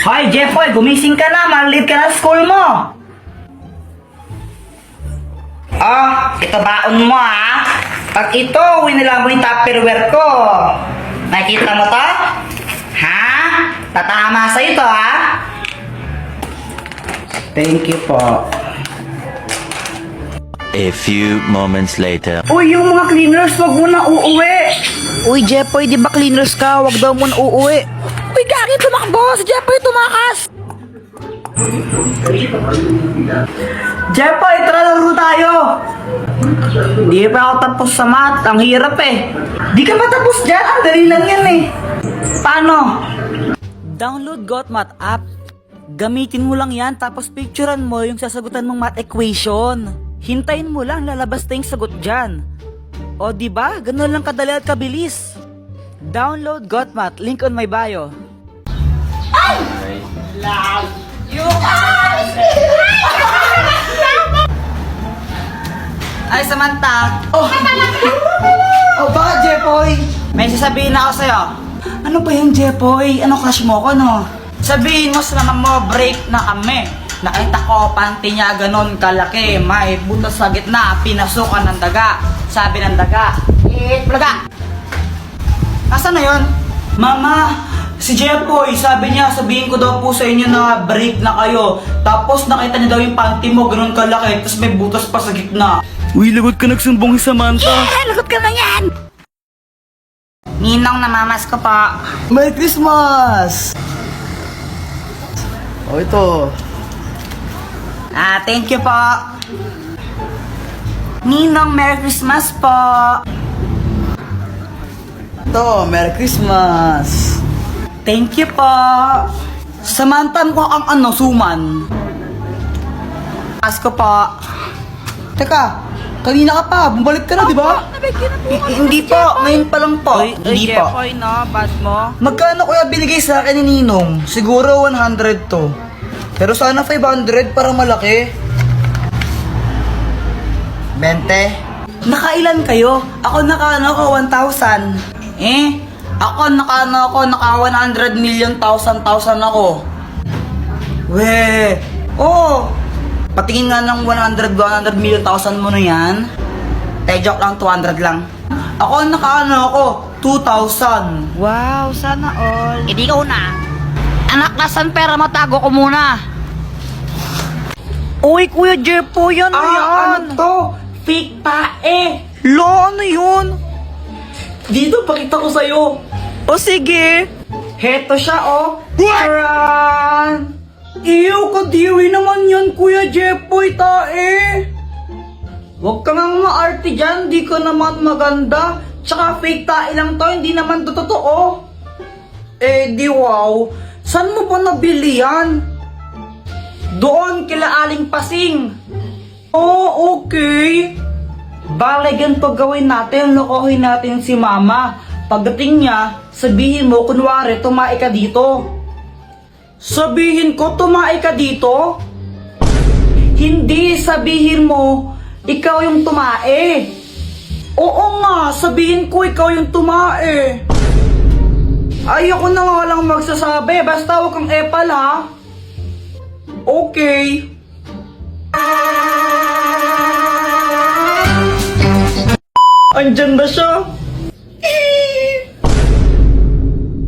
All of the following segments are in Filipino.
Hoy, Jeffoy, gumising ka na. Malit ka na sa school mo. Ito baon mo Pag ito, winila mo yung Tupperware ko. Nakikita mo to? Ha? Tatama sa'yo to Thank you po. A few moments later. Uy, yung mga cleaners, wag mo na uuwi. Uy, Jepoy, di ba cleaners ka? Wag daw mo na uuwi. Uy, Gagi, tumakbo! Si Jepoy tumakas! Jeffoy, tara laro tayo. Di pa ako tapos sa math. Ang hirap Di ka ba tapos dyan? Ang dali lang yan Paano? Download GotMath app. Gamitin mo lang yan, tapos picturean mo yung sasagutan mong math equation. Hintayin mo lang, lalabas na yung sagot dyan. O diba, ganun lang kadali at kabilis. Download GotMath, link on my bio. Ay, Samantha. Bakit, Jeffoy? May sasabihin ako sa'yo. Ano ba yan, Jeffoy? Ano crush mo ko, no? Sabihin mo sa naman mo, break na kami. Nakita ko, panty niya ganon kalaki. May butas sa gitna, pinasukan ng daga. Sabi ng daga, plaga. Nasaan na yun? Mama, si Jeffoy, sabi niya, sabihin ko daw po sa inyo na break na kayo. Tapos nakita niya daw yung panty mo, ganon kalaki. Tapos may butas pa sa gitna. Uy, lagot ka nagsumbong sa Samantha. Lagot ka na yan! Ninong, namamas ko po. Merry Christmas! O, ito. Thank you po. Ninong, Merry Christmas po. Ito, Merry Christmas! Thank you po. Samantha mo ang suman. Asko po. Teka, kanina ka pa, bumalik ka na, di ba? Hindi po, ngayon pa lang po. Hindi po. Jepoy, no? Bad mo? Magkano kuya binigay sa akin ni Ninong? Siguro 100 to. Pero sana 500 para malaki. 20. Nakailan kayo? Ako naka 1,000. Ako naka 100 million thousand ako. Patingin nga ng 100 million thousand mo na yan. Joke lang, 200 lang. Ako ako 2,000. Wow, sana all. Hindi ka una. Anak, nasan pera mo? Tago ko muna. Uy, Kuya Jepoy, ano yan? Ano to? Fake tae. Lo, ano yun? Dito, pakita ko sa'yo. O sige. Heto siya, Taran! Iyo, kadiri naman yan, Kuya Jepoy, tae. Huwag ka nga maarte dyan, di ka naman maganda. Tsaka fake tae lang to, hindi naman to totoo. Di wow. Saan mo ba nabili yan? Doon, kila Aling Pasing. Okay. Bale, ganito gawin natin, lokohin natin si Mama. Pagdating niya, sabihin mo, kunwari, tumae ka dito. Sabihin ko, tumae ka dito? Hindi, sabihin mo, ikaw yung tumae. Oo nga, sabihin ko, ikaw yung tumae. Ayoko na nga lang magsasabi, basta huwag kang epal, ha? Okay. Andyan na siya.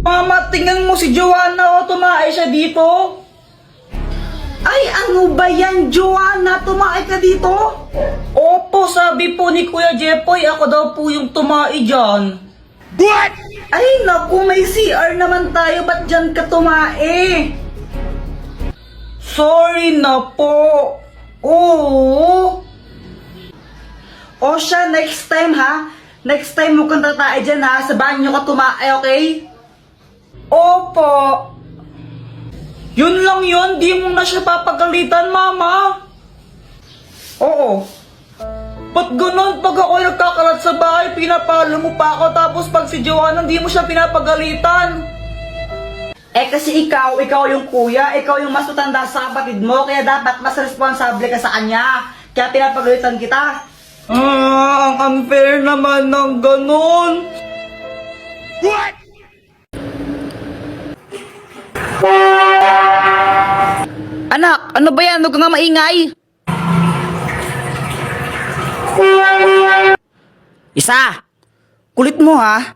Mama, tingnan mo si Joanna, tumae siya dito. Ay, ano ba yan, Joanna? Tumae ka dito? Opo, sabi po ni Kuya Jepoy, ako daw po yung tumae dyan. What? Ay, naku, may CR naman tayo, ba't dyan ka tumae? Sorry na po. Oo. O siya, next time ha. Next time mo kang tatae dyan ha. Sa banyo ka tumae, okay? Opo. Yun lang yun. Di mo na siya papagalitan, Mama. Oo. Ba't ganun? Pag ako nagkakalat sa bahay, pinapalo mo pa ako. Tapos pag si Joanna, di mo siya pinapagalitan. Kasi ikaw yung kuya. Ikaw yung mas matanda sa kapatid mo. Kaya dapat mas responsable ka sa kanya. Kaya pinapagalitan kita. Ang unfair naman ng ganun. What? Anak, ano ba yan? Huwag ka nga maingay. Isa! Kulit mo ha?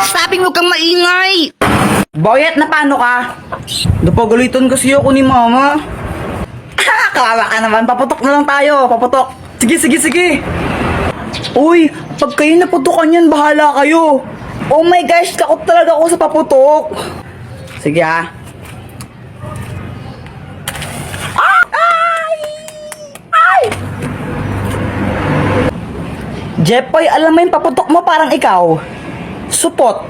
Sabing huwag kang maingay! Boyet, na paano ka? Napagalitan kasi ako ni mama. Kawawa ka naman, paputok na lang tayo, paputok. Sige. Uy, pag kayo naputukan yan, bahala kayo. Oh my gosh, takot talaga ako sa paputok. Sige ha. Jepoy, alam mo yung paputok mo parang ikaw. Supot.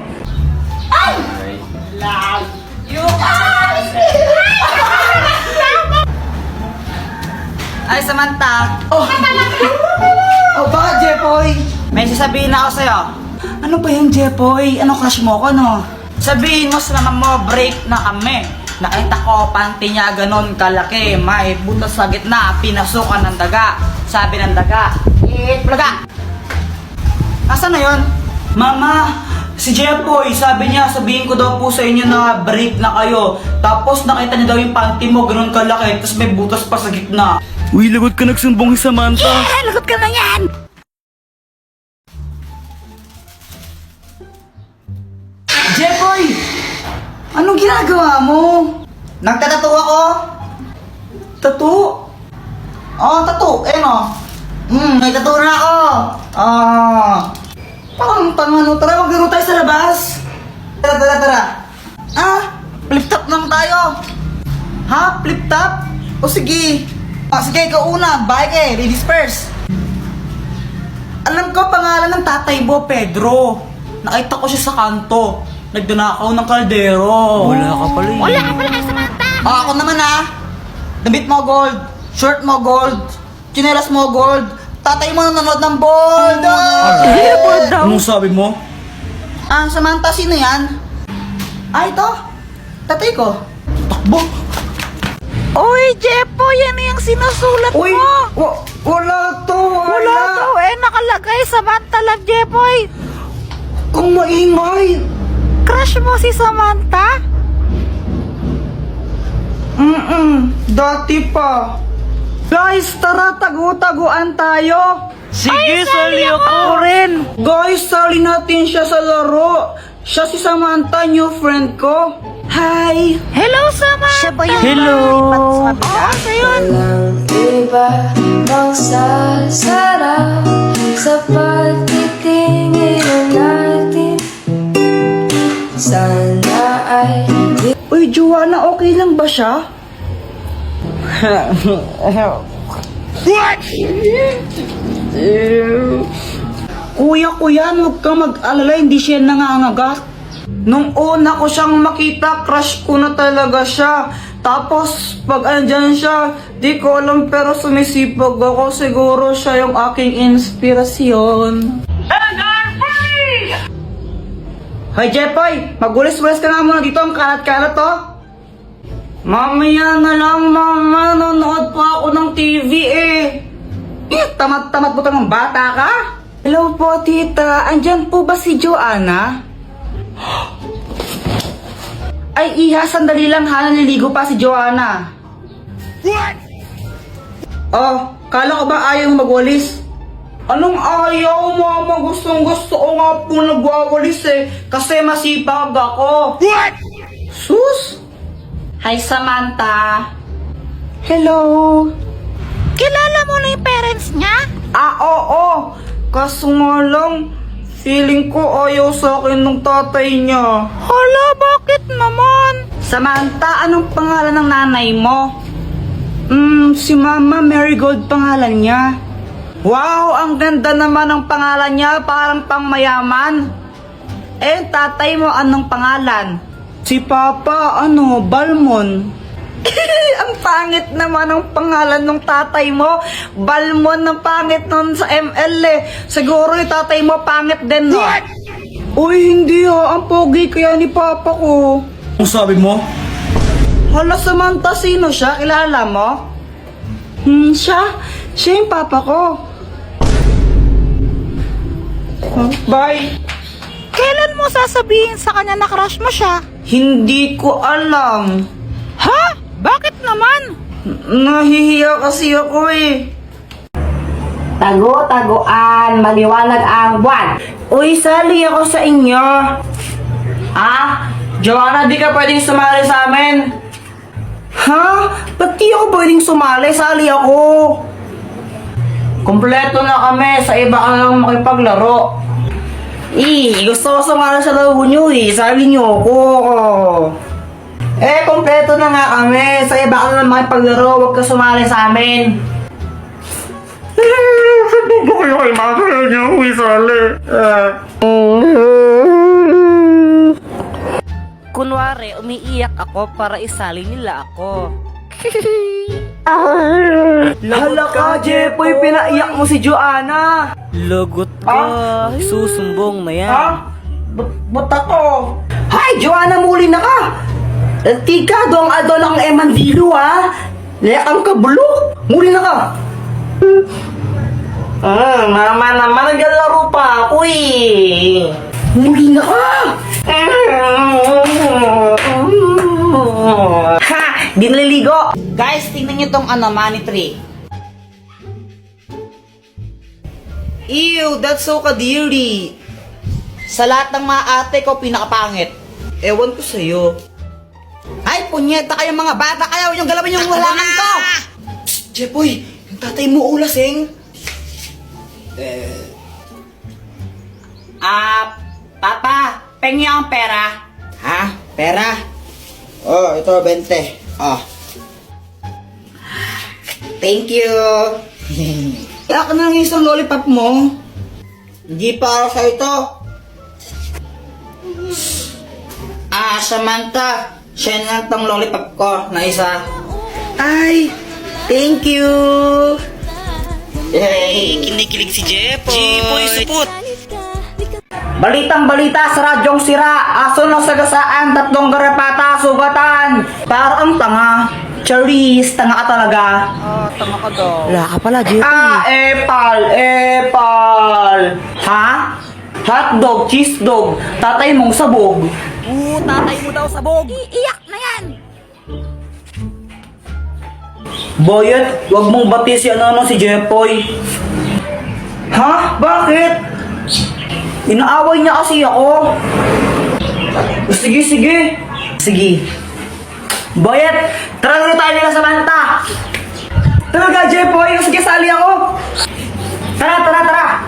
Ay, Samantha. Oh, bakit Jepoy? May sasabihin ako sa'yo. Ano ba yan Jepoy? Ano crush mo ko no? Sabihin mo sa mama mo, break na kami. Nakita ko, panty niya ganon kalaki. May butas sa gitna, pinasukan ng daga. Sabi ng daga, plaga. Nasaan na yun? Mama, si Jepoy, sabi niya, sabihin ko daw po sa inyo na break na kayo. Tapos nakita niya daw yung panty mo, ganun kalaki, tapos may butas pa sa gitna. Uy, lagot ka nagsumbong si Samantha. Lagot ka na yan! Jepoy! Anong ginagawa mo? Nagtatato ako? Tattoo? Oh, tato. Eh no. May tato na ako. Parang pangano, tara maglaro tayo sa labas. Tara. Flip top lang tayo. Ha? Flip top? O sige. Sige, ikaw una. Bike ladies first. Alam ko pangalan ng tatay mo, Pedro. Nakita ko siya sa kanto. Nagdanakaw ng kaldero. Wala ka pala kay Samantha. Ako naman Damit mo gold. Shirt mo gold. Chinelas mo gold. Tatay mo nanonood ng bold. Anong sabi mo? Samantha, sino yan? Ito. Tatay ko. Takbo! Uy, Jepo, yan yung sinusulat Uy! mo. Wala to! Wala to, nakalagay Samantha Love Jepoy. Kung maingay! Crush mo si Samantha? Dati pa. Guys, tara, tago-taguan tayo. Sige, sali ako rin. Guys, sali natin siya sa laro. Siya si Samantha, new friend ko. Hi! Hello, Samantha. Siya ba yung Hello. Oo, siya yun. Walang iba magsasarap sa pagtitingin natin. Sana ay Uy, Joanna, okay lang ba siya? Kuya, huwag kang mag-alala, hindi siya nangangagat. Nung una ko siyang makita, crush ko na talaga siya. Tapos, pag andyan siya, di ko alam pero sumisipag ako. Siguro siya yung aking inspirasyon. Hoy, Jepoy! Magulis-gulis ka nga muna dito. Ang kalat-kalat to. Mamaya na lang, mama. Nanonood pa ako ng TV Tamad-tamad mo kang bata ka? Hello po, tita. Andyan po ba si Joanna? Ay, iha, sandali lang ha. Naliligo pa si Joanna. What? Oh, kala ko ba ayaw magwalis? Anong ayaw, mama? Gustong gusto ko nga po nagwawalis kasi masipag ako. What? Sus? Hi, Samantha. Hello. Kilala mo na yung parents niya? Oo. Kaso nga lang, feeling ko ayaw sa akin ng tatay niya. Hala, bakit naman? Samantha, anong pangalan ng nanay mo? Si Mama Marigold pangalan niya. Wow, ang ganda naman ng pangalan niya, parang pangmayaman. Tatay mo anong pangalan? Si Papa, Balmon. Ang pangit naman ang pangalan ng tatay mo. Balmon, ang pangit nun sa ML Siguro yung tatay mo pangit din, no? Uy, hindi Ang pogi kaya ni Papa ko. Ang sabi mo? Hala, Samantha, sino siya? Kilala mo? Siya yung Papa ko. Huh? Bye! Kailan mo sasabihin sa kanya na crush mo siya? Hindi ko alam. Ha? Bakit naman? Nahihiya kasi ako eh. Tago-taguan, maliwanag ang buwan. Uy, sali ako sa inyo. Ha? Joanna, di ka pwedeng sumali sa amin. Ha? Ba't di ako pwedeng sumali? Sali ako. Kompleto na kami. Sa iba ka lang makipaglaro. Gusto ko sumali sa laro nyo eh. Sali nyo ako. Kompleto na nga kami. Sa iba ka lang makipaglaro. Huwag ka sumali sa amin. Sabi ko kayo kay mama niyo ako isali. Kunwari, umiiyak ako para isali nila ako. Hala ka, Jepoy, pinaiyak mo si Joanna. Lagot ka, susumbong na yan. Ha? Ba't ako? Hay, Joanna, muli na ka. Tika, doang adol ang emandilo, ha? Layak ang kabulok. Muli na ka. Mama naman, naglalaro pa ako eh. Muli na ka. Ha! Di naliligo. Guys, tingnan nyo tong money tree. Ew, that's so kadiri. Sa lahat ng mga ate ko, pinakapangit. Ewan ko sa'yo. Ay, punyeta kayo mga bata. Ayaw yung galawin yung halaman ko. Jepoy, yung tatay mo ulasing. Papa, pengi ang pera. Ha? Pera? Oh, ito, 20. Oh. Thank you. Ako na lang yung isang lollipop mo. Hindi para sa ito. Samantha. Siya na tong lollipop ko na isa. Ay, thank you. Kinikilig si Jepoy. Jepoy, supot. Balitang balita sa radyong sira. Aso ng sagasaan, 3 garapata, sugatan. Parang tanga. Charis, tanga ka talaga. Tanga ka daw. Wala ka pala, Jepoy. Epal. Ha? Hotdog, cheese dog. Tatay mong sabog. Tatay mo daw sabog. Iiyak na yan. Boyet, wag mong bati si si Jepoy. Ha? Bakit? Inaaway niya kasi ako. Sige. Boyet, tara na tayo nila sa Manta. Talaga, Jepoy. Sige, sali ako. Tara.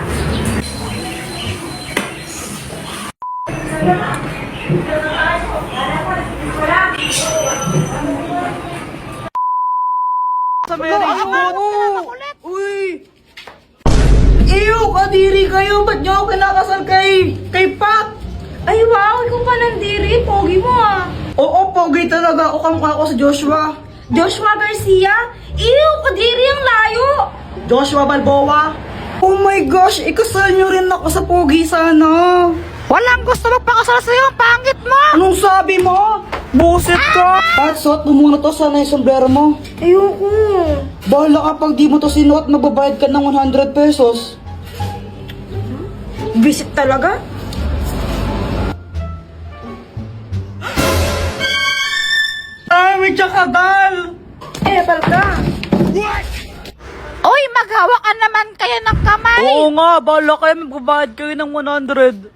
Sa Mary Uy! Ew! Kadiri kayo! Ba't nyo ako kinakasal kay Pat? Ay, wow! Ikaw pa nandiri. Pogi mo ah. Oo, pogi talaga. O kamukha ko sa Joshua. Joshua Garcia? Ew! Kadiri ang layo! Joshua Balboa. Oh my gosh! Ikasal nyo rin ako sa pogi sana. Walang gusto magpakasal sa'yo. Ang pangit mo. Anong sabi mo? Buset ka! Pat, suot mo muna to. Sana yung sombrero mo. Ayoko. Bahala ka pag di mo to sinuot, magbabayad ka ng 100 pesos. Visit talaga? Ay, may tsakadal! Epal ka. Oy, maghawa ka naman kayo ng kamay. Oo nga, bala kayo. Magbabayad kayo ng 100.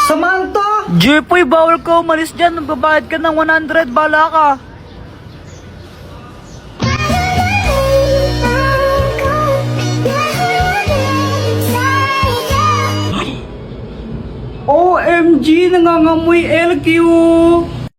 Samantha! Jepoy, bawal ka umalis dyan. Magbabayad ka ng 100. Bala ka. OMG, nangangamoy LQ!